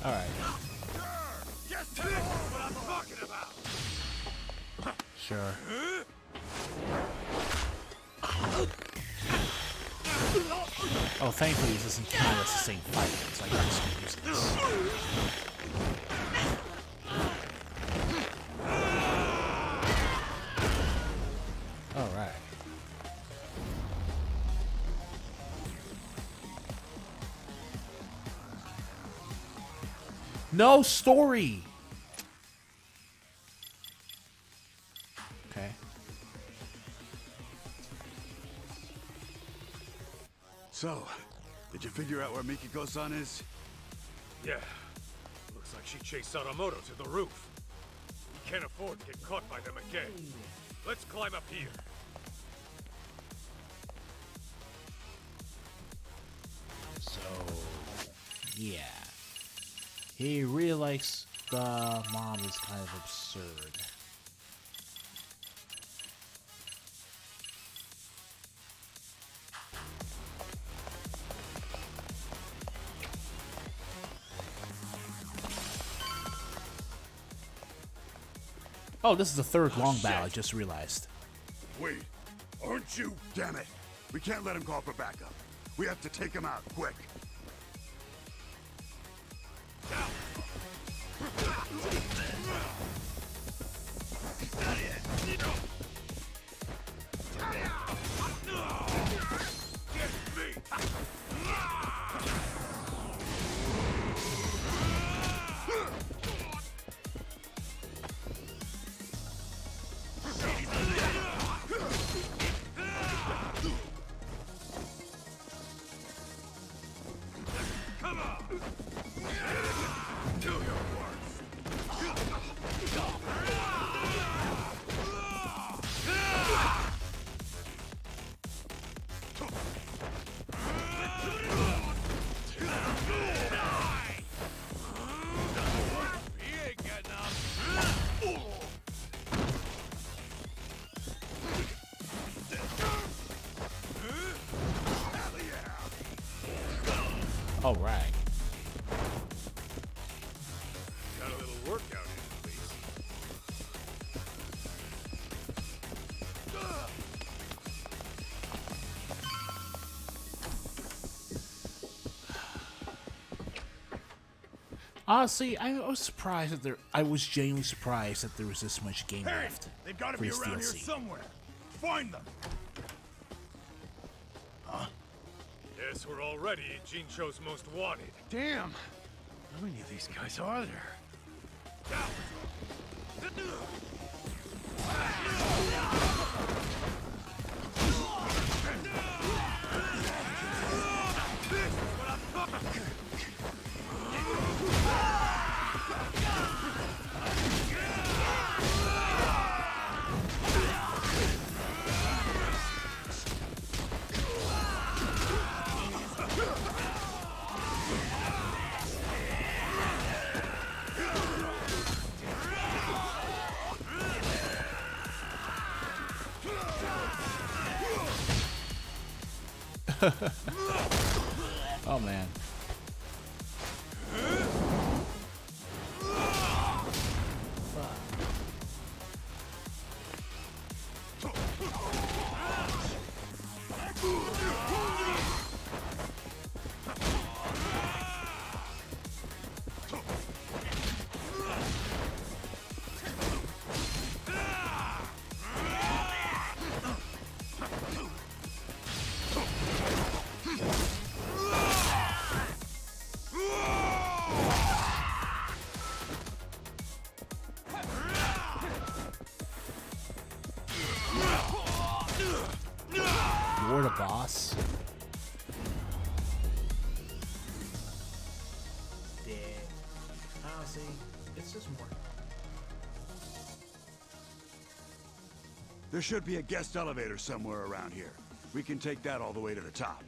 All right. Just tell me what I'm talking about. Sure. Oh, thankfully this isn't kind of the same fight, so I can just use this. All right. No story. Okay. So, did you figure out where Mikiko-san is? Yeah. Looks like she chased Sadamoto to the roof. We can't afford to get caught by them again. Let's climb up here. So, yeah. He really likes the mom is kind of absurd. Oh, this is the third long battle, I just realized. Wait, aren't you? Damn it. We can't let him call for backup. We have to take him out, quick. All right. Got a little workout in, at least. Honestly, I was surprised that there. I was genuinely surprised that there was this much game Hey, left. they've got to for be this around DLC. here somewhere. Find them. Guess we're already at Jincho's most wanted. Damn. How many of these guys are there? Oh man. You're the boss. Yeah. Honestly, it's just more. There should be a guest elevator somewhere around here. We can take that all the way to the top.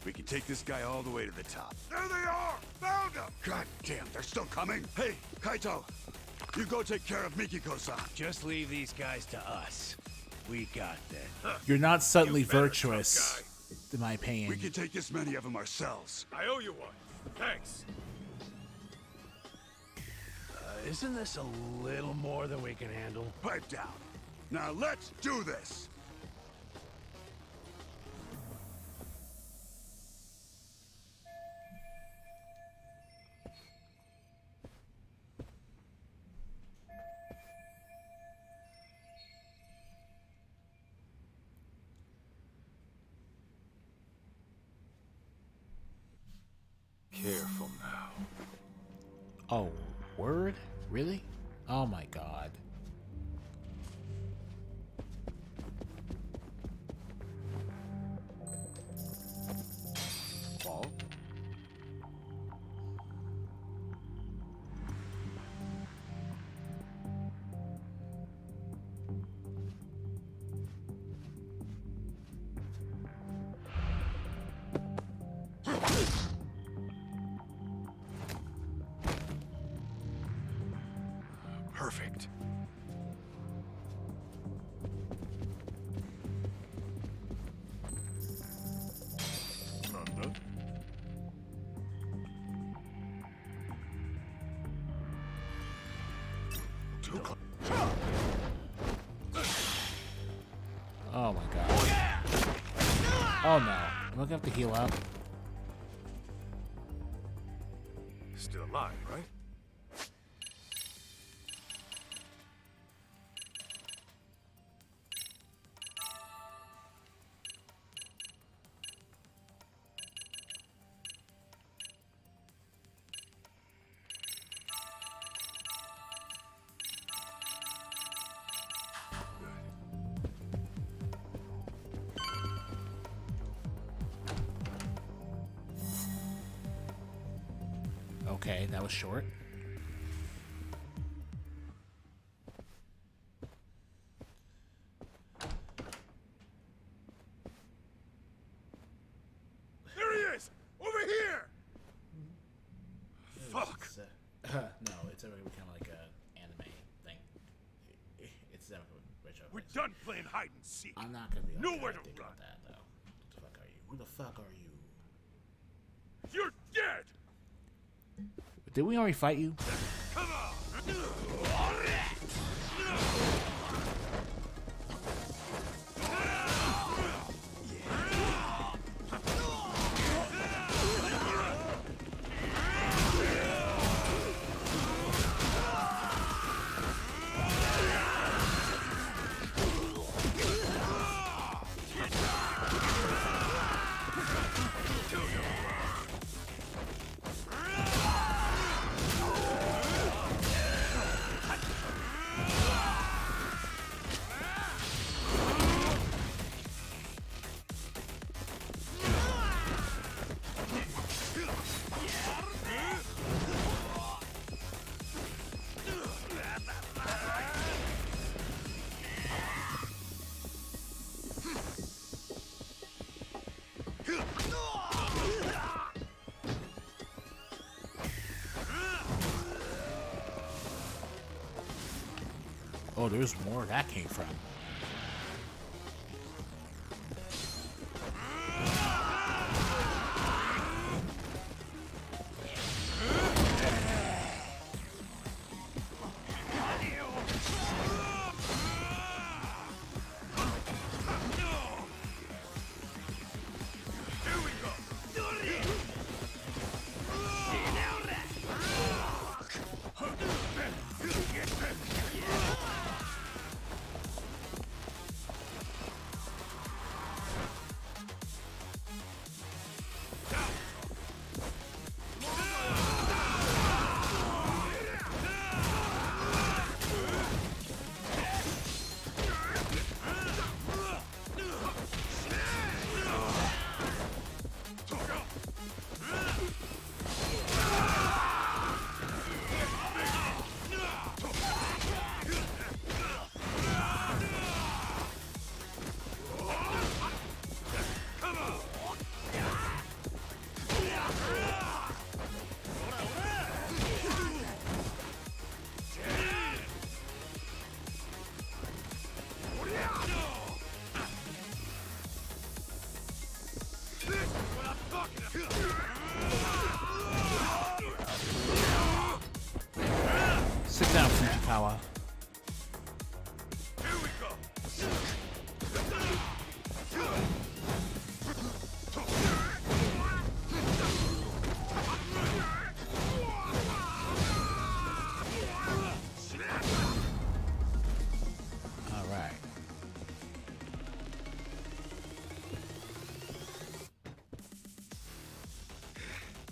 We can take this guy all the way to the top. There they are! Found them! God damn, they're still coming! Hey, Kaito! You go take care of Mikiko-san. Just leave these guys to us. We got them. You're not suddenly virtuous, in my opinion. We can take this many of them ourselves. I owe you one. Thanks. Isn't this a little more than we can handle? Pipe down. Now let's do this! Careful now. Oh, word? Really? Oh my god. Well. Perfect. Oh my god. Oh no. I'm gonna have to heal up. Still alive, right? Okay, that was short. There he is! Over here! Fuck! No, it's kind of like an anime thing. It's We're done playing hide and seek. I'm not gonna be Nowhere to think run. about that though. What the fuck are you? Who the fuck are you? You're dead! Did we already fight you? Come on! Oh, there's more where that came from. Down, Fujikawa. Here we go. All right.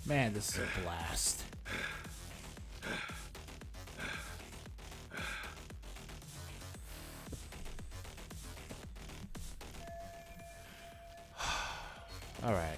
Man, this is a blast. All right.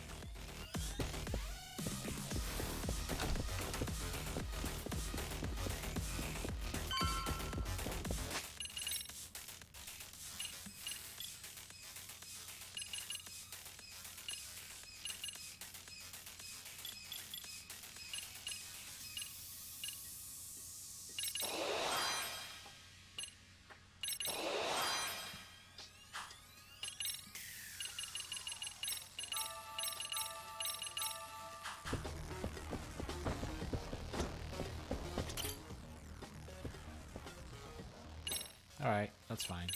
All right, that's fine.